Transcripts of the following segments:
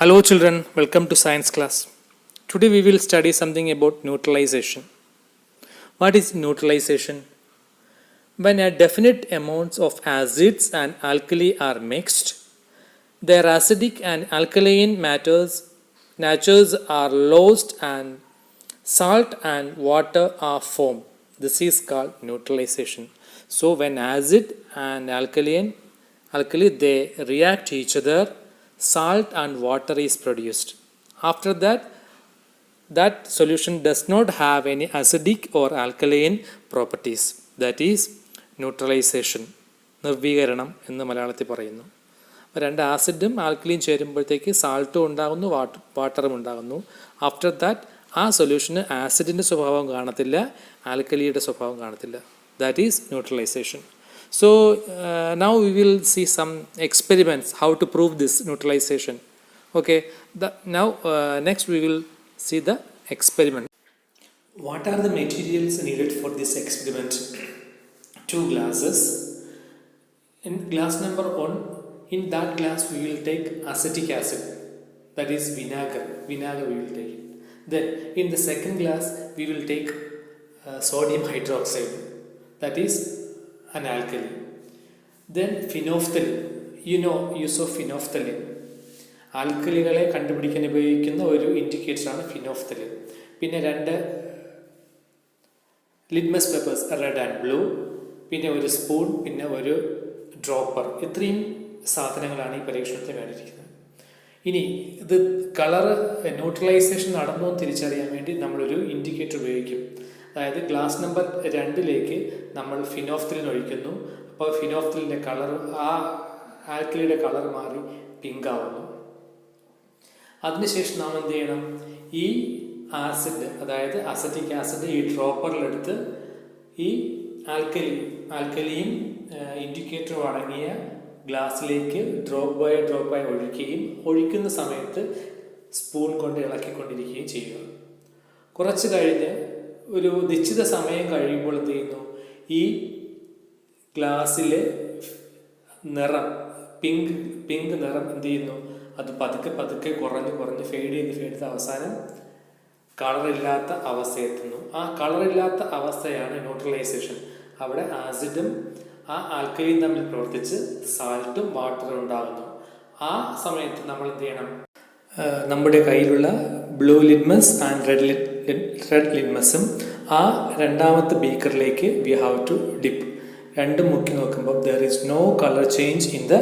Hello children, welcome to science class. Today we will study something about neutralization. What is neutralization? When a definite amounts of acids and alkali are mixed, their acidic and alkaline natures are lost and salt and water are formed. This is called neutralization. So when acid and alkali they react to each other, salt and water is produced. After that solution does not have any acidic or alkaline properties. That is neutralization. നിർവീകരണം എന്ന് മലയാളത്തിൽ പറയുന്നു. രണ്ട് ആസിഡും ആൽക്കലിയും ചേരുമ്പോഴത്തേക്ക് സാൾട്ടും ഉണ്ടാകുന്നു, വാട്ടറും ഉണ്ടാകുന്നു. After that ആ സൊല്യൂഷന് ആസിഡിൻ്റെ സ്വഭാവം കാണത്തില്ല, ആൽക്കലിയുടെ സ്വഭാവം കാണത്തില്ല. That is neutralisation. So now we will see some experiments how to prove this neutralization. Okay, now next we will see the experiment. What are the materials needed for this experiment? 2 glasses. In glass number 1, in that glass we will take acetic acid, that is vinegar we will take it. Then in the second glass we will take sodium hydroxide, that is an alkali. Then phenolphthalein, you know use of phenolphthalein. ആൽക്കലികളെ കണ്ടുപിടിക്കാൻ ഉപയോഗിക്കുന്ന ഒരു ഇൻഡിക്കേറ്ററാണ് phenolphthalein. പിന്നെ 2 litmus papers, red and blue, പിന്നെ ഒരു spoon, പിന്നെ ഒരു dropper. ഇത്രയും സാധനങ്ങളാണ് ഈ പരീക്ഷണത്തിന് വേണ്ടിയിരിക്കുന്നത്. ഇനി ഇത് കളർ ന്യൂട്രലൈസേഷൻ നടന്നു എന്ന് തിരിച്ചറിയാൻ വേണ്ടി നമ്മളൊരു ഇൻഡിക്കേറ്റർ ഉപയോഗിക്കും. അതായത് ഗ്ലാസ് നമ്പർ 2 നമ്മൾ ഫിനോഫ്തലിൻ ഒഴിക്കുന്നു. അപ്പോൾ ഫിനോഫ്തലിൻ്റെ കളർ, ആ ആൽക്കലിയുടെ കളർ മാറി പിങ്ക് ആവുന്നു. അതിനുശേഷം നാം എന്ത് ചെയ്യണം? ഈ ആസിഡ്, അതായത് അസറ്റിക് ആസിഡ് ഈ ഡ്രോപ്പറിലെടുത്ത് ഈ ആൽക്കലിയും ഇൻഡിക്കേറ്ററും അടങ്ങിയ ഗ്ലാസ്സിലേക്ക് ഡ്രോപ്പ് ബൈ ഒഴിക്കുകയും ഒഴിക്കുന്ന സമയത്ത് സ്പൂൺ കൊണ്ട് ഇളക്കിക്കൊണ്ടിരിക്കുകയും ചെയ്യുക. കുറച്ച് കഴിഞ്ഞ് ഒരു നിശ്ചിത സമയം കഴിയുമ്പോൾ എന്ത് ചെയ്യുന്നു? ഈ ഗ്ലാസ്സിലെ നിറം, പിങ്ക് നിറം എന്ത് ചെയ്യുന്നു? അത് പതുക്കെ കുറഞ്ഞ് ഫെയ്ഡ് ചെയ്ത് അവസാനം കളറില്ലാത്ത അവസ്ഥയെത്തുന്നു. ആ കളറില്ലാത്ത അവസ്ഥയാണ് ന്യൂട്രലൈസേഷൻ. അവിടെ ആസിഡും ആ ആൽക്കലിയും തമ്മിൽ പ്രവർത്തിച്ച് സാൾട്ടും വാട്ടറും ഉണ്ടാകുന്നു. ആ സമയത്ത് നമ്മൾ എന്ത് ചെയ്യണം? നമ്മുടെ കയ്യിലുള്ള ബ്ലൂ ലിറ്റ്മസ് ആൻഡ് റെഡ് ലിറ്റ്മസും ആ രണ്ടാമത്തെ ബീക്കറിലേക്ക് വി ഹാവ് ടു ഡിപ്പ്. രണ്ടും മുക്കി നോക്കുമ്പോൾ there is no colour change in the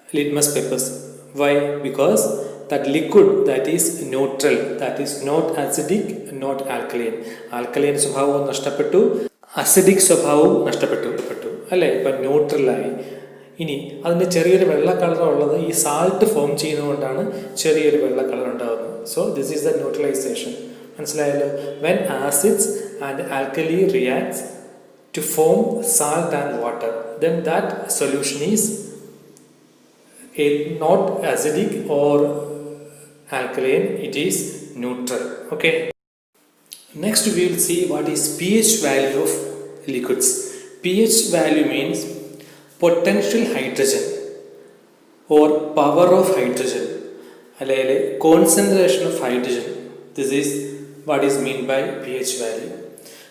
litmus papers. Why? Because that liquid that is neutral, that is not acidic, not alkaline. Alkaline സ്വഭാവവും നഷ്ടപ്പെട്ടു, acidic സ്വഭാവവും നഷ്ടപ്പെട്ടു അല്ലേ? ഇപ്പം ന്യൂട്രലായി. ഇനി അതിൻ്റെ ചെറിയൊരു വെള്ള കളർ ഉള്ളത് ഈ സാൾട്ട് ഫോം ചെയ്യുന്നതുകൊണ്ടാണ് ചെറിയൊരു വെള്ള കളർ ഉണ്ടാകുന്നത്. So this is the neutralization. മനസ്സിലായല്ലോ? When acids and alkali reacts to form salt and water, then that solution is not acidic or alkaline, it is neutral. Okay, next we will see what is pH value of liquids. pH value means potential hydrogen or power of hydrogen, allayale concentration of hydrogen. This is what is meant by pH value.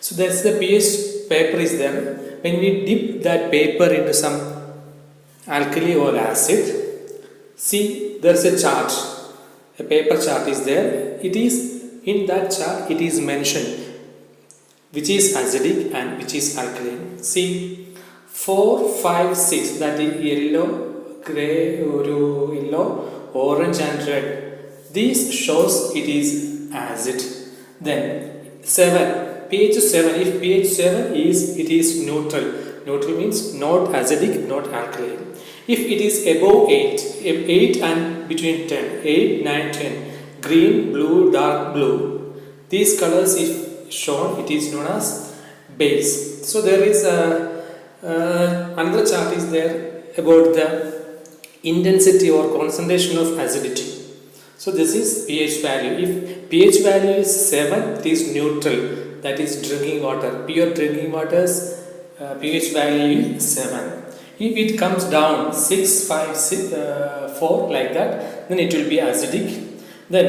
So that's the pH paper is there. When we dip that paper into some alkali or acid, see there is a chart, a paper chart is there. It is in that chart it is mentioned which is acidic and which is alkaline. See 4, 5, 6, that is yellow, grey, orange and red. This shows it is acid. Then 7, pH 7, if pH 7 is, it is neutral. Neutral means not acidic, not alkaline. If it is above 8 and between 10, 8, 9, 10, green, blue, dark blue, these colors if shown, it is known as base. So there is another chart is there about the intensity or concentration of acidity. So this is pH value. If pH value is 7, it is neutral, that is drinking water. Pure drinking water's pH value is 7. If it comes down 6, 5, 6, 4 like that, then it will be acidic. Then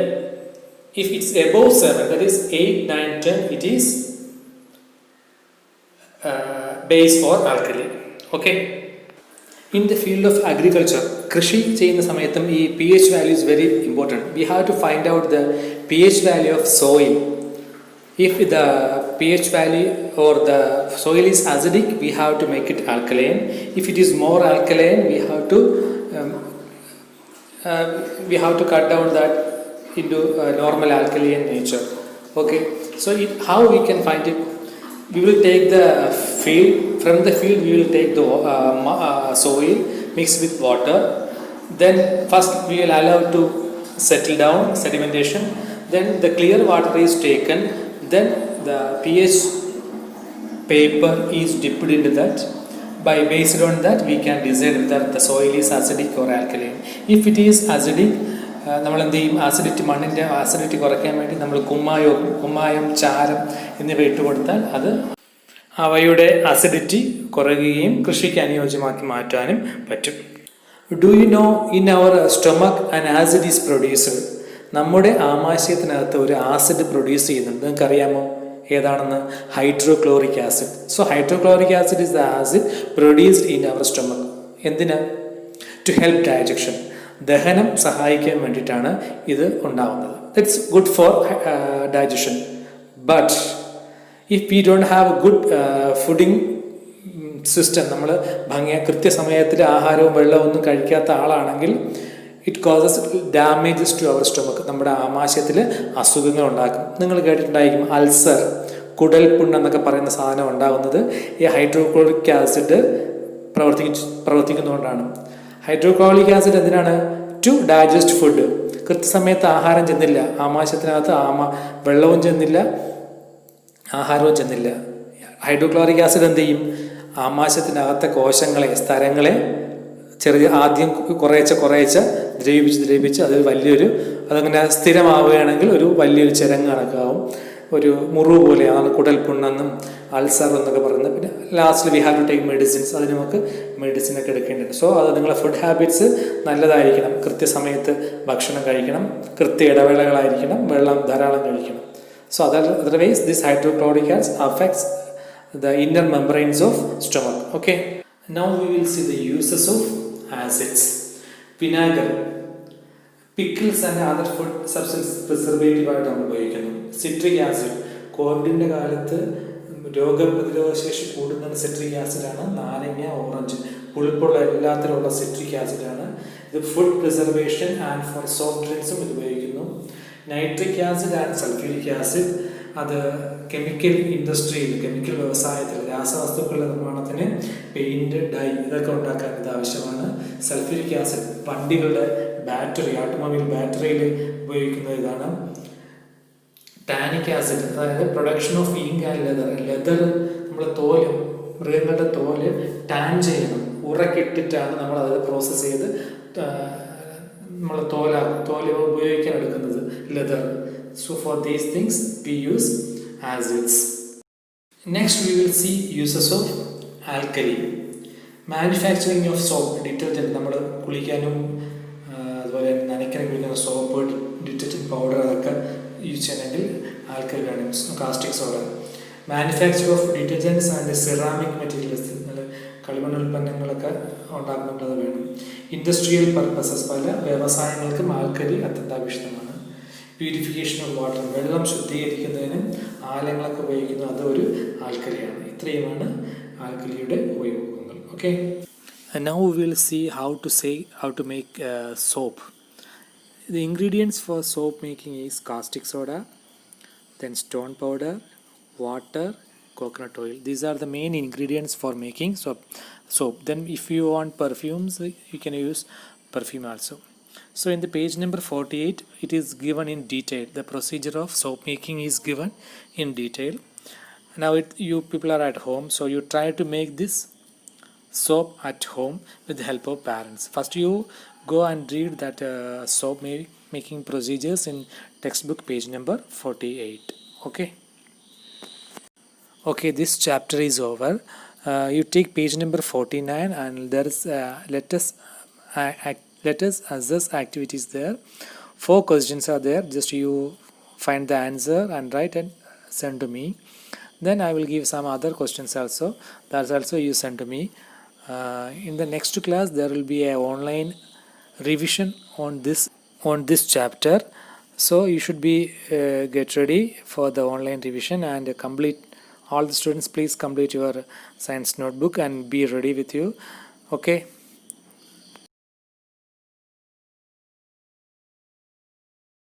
if it's above 7, that is 8, 9, 10, it is base or alkali. Okay. In the field of agriculture, കൃഷി ചെയ്യുന്ന സമയത്തും ഈ P H value is very important. We have to find out the P H value of soil. If the pH value or the soil is acidic, we have to make it alkaline. If it is more alkaline, we have to cut down that into normal alkaline nature. Okay, so how we can find it? We will take the field. From the field, we will take the soil mixed with water. Then first we will allow to settle down sedimentation. Then the clear water is taken. Then the pH paper is dipped into that. Based on that, we can decide whether the soil is acidic or alkaline. If it is acidic, നമ്മൾ എന്ത് ചെയ്യും? മണ്ണിൻ്റെ acidity കുറയ്ക്കാൻ വേണ്ടി നമ്മൾ കുമ്മായം, ചാരം എന്നിവ ഇട്ട് കൊടുത്താൽ അത് അവയുടെ അസിഡിറ്റി കുറയുകയും കൃഷിക്ക് അനുയോജ്യമാക്കി മാറ്റാനും പറ്റും. Do you know in our stomach an acid is produced? നമ്മുടെ ആമാശയത്തിനകത്ത് ഒരു ആസിഡ് പ്രൊഡ്യൂസ് ചെയ്യുന്നുണ്ട്. നിങ്ങൾക്ക് അറിയാമോ ഏതാണെന്ന്? Hydrochloric acid. So hydrochloric acid is the acid produced in our stomach. എന്തിനാ? To help digestion. ദഹനം സഹായിക്കാൻ വേണ്ടിയിട്ടാണ് ഇത് ഉണ്ടാകുന്നത്. That's good for digestion. But if we don't have a good feeding system, നമ്മൾ കൃത്യസമയത്തിൽ ആഹാരവും വെള്ളവും ഒന്നും കഴിക്കാത്ത ആളാണെങ്കിൽ it causes damages to our stomach. നമ്മുടെ ആമാശയത്തിൽ അസുഖങ്ങൾ ഉണ്ടാക്കും. നിങ്ങൾ കേട്ടിട്ടുണ്ടായിരിക്കും അൾസർ, കുടൽപുണ്ണ് എന്നൊക്കെ പറയുന്ന സാധനം ഉണ്ടാകുന്നത് ഈ ഹൈഡ്രോക്ലോറിക് ആസിഡ് പ്രവർത്തിക്കുന്നതുകൊണ്ടാണ്. ഹൈഡ്രോക്ലോറിക് ആസിഡ് എന്തിനാണ്? To digest food. കൃത്യസമയത്ത് ആഹാരം ചെന്നില്ല, ആമാശയത്തിനകത്ത് വെള്ളവും ചെന്നില്ല, ആഹാരവും ചെന്നില്ല. ഹൈഡ്രോക്ലോറിക് ആസിഡ് എന്ത് ചെയ്യും? ആമാശയത്തിനകത്തെ കോശങ്ങളെ, സ്ഥലങ്ങളെ ആദ്യം കുറേശ്ശെ ദ്രവിപ്പിച്ച് അതങ്ങനെ സ്ഥിരമാവുകയാണെങ്കിൽ ഒരു വലിയൊരു ചിരങ്ങ് കണക്കാവും, ഒരു മുറിവ് പോലെ. അതാണ് കുടൽപുണ്ണെന്നും അൾസർ എന്നൊക്കെ പറയുന്നത്. പിന്നെ last we have to take medicines. അതിന് നമുക്ക് മെഡിസിനൊക്കെ എടുക്കേണ്ടതുണ്ട്. സോ അത് നിങ്ങളെ ഫുഡ് ഹാബിറ്റ്സ് നല്ലതായിരിക്കണം. കൃത്യസമയത്ത് ഭക്ഷണം കഴിക്കണം, കൃത്യ ഇടവേളകളായിരിക്കണം, വെള്ളം ധാരാളം കഴിക്കണം. So otherwise this hydrochloric acid affects the inner membranes of stomach. Okay, now we will see the uses of acids. Vinegar, pickles and other food substance preservative ആയിട്ട് നമ്മൾ ഉപയോഗിക്കുന്നു. സിട്രിക് ആസിഡ്, കോവിഡിൻ്റെ കാലത്ത് രോഗപ്രതിരോധ ശേഷി കൂടുന്ന സിട്രിക് ആസിഡാണ്. നാരങ്ങ, ഓറഞ്ച്, പുളിപ്പുള്ള എല്ലാത്തിലുള്ള സിട്രിക് ആസിഡാണ്. ഇത് food preservation and for soft ഡ്രിങ്ക്സും ഇത് ഉപയോഗിക്കുന്നു. Nitric acid and sulphuric acid, അത് കെമിക്കൽ ഇൻഡസ്ട്രിയിൽ, കെമിക്കൽ വ്യവസായത്തിൽ, രാസവസ്തുക്കളുടെ നിർമ്മാണത്തിന്, പെയിൻറ്, ഡൈ ഇതൊക്കെ ഉണ്ടാക്കാൻ ഇത് ആവശ്യമാണ്. സൾഫ്യൂരിക് ആസിഡ് വണ്ടികളുടെ ബാറ്ററി, ഓട്ടോമൊബൈൽ ബാറ്ററിയിൽ ഉപയോഗിക്കുന്ന ഇതാണ്. ടാനിക് ആസിഡ്, അതായത് production of ink and leather. നമ്മൾ മൃഗങ്ങളുടെ തോല് ടാൻ ചെയ്യണം, ഉറക്കിട്ടിട്ടാണ് നമ്മൾ അത് പ്രോസസ്സ് ചെയ്ത് നമ്മൾ തോല് ഉപയോഗിക്കാൻ എടുക്കുന്നത്, leather. So for these things we use acids. Next we will see uses of alkali. Manufacturing of soap, detergent, നമ്മൾ കുളിക്കാനും അതുപോലെ നനയ്ക്കാനും കുളിക്കുന്ന സോപ്പ്, ഡിറ്റർജൻറ്റ് പൗഡർ അതൊക്കെ യൂസ് ചെയ്യണമെങ്കിൽ ആൽക്കലി വേണം, caustic soda. Manufacture of ഡിറ്റർജൻറ്റ്സ് and ceramic materials, കളിമണ്ണ് ഉൽപ്പന്നങ്ങളൊക്കെ ഉണ്ടാക്കുന്നുണ്ട്, അത് വേണം. ഇൻഡസ്ട്രിയൽ പർപ്പസസ്, പല വ്യവസായങ്ങൾക്കും ആൽക്കലി അത്യന്താപേക്ഷിതമാണ്. പ്യൂരിഫിക്കേഷൻ ഓഫ് വാട്ടർ, വെള്ളം ശുദ്ധീകരിക്കുന്നതിന് ആലങ്ങളൊക്കെ ഉപയോഗിക്കുന്നത്, അത് ഒരു ആൽക്കലിയാണ്. ഇത്രയുമാണ് ആൽക്കലിയുടെ ഉപയോഗങ്ങൾ. Okay, now we will see how to make soap. The ingredients for soap making is caustic soda, then stone powder, water, coconut oil. These are the main ingredients for making soap. Then if you want perfumes, you can use perfume also. So in the page number 48, it is given in detail. The procedure of soap making is given in detail. Now you people are at home, so you try to make this soap at home with the help of parents. First you go and read that soap making procedures in textbook page number 48. Okay, this chapter is over. You take page number 49 and there is let us assess activities there. 4 questions are there, just you find the answer and write and send to me. Then I will give some other questions also, that's also you send to me. In the next class there will be a online revision on this chapter, so you should be get ready for the online revision and complete. All the students, please complete your science notebook and be ready with you. Okay.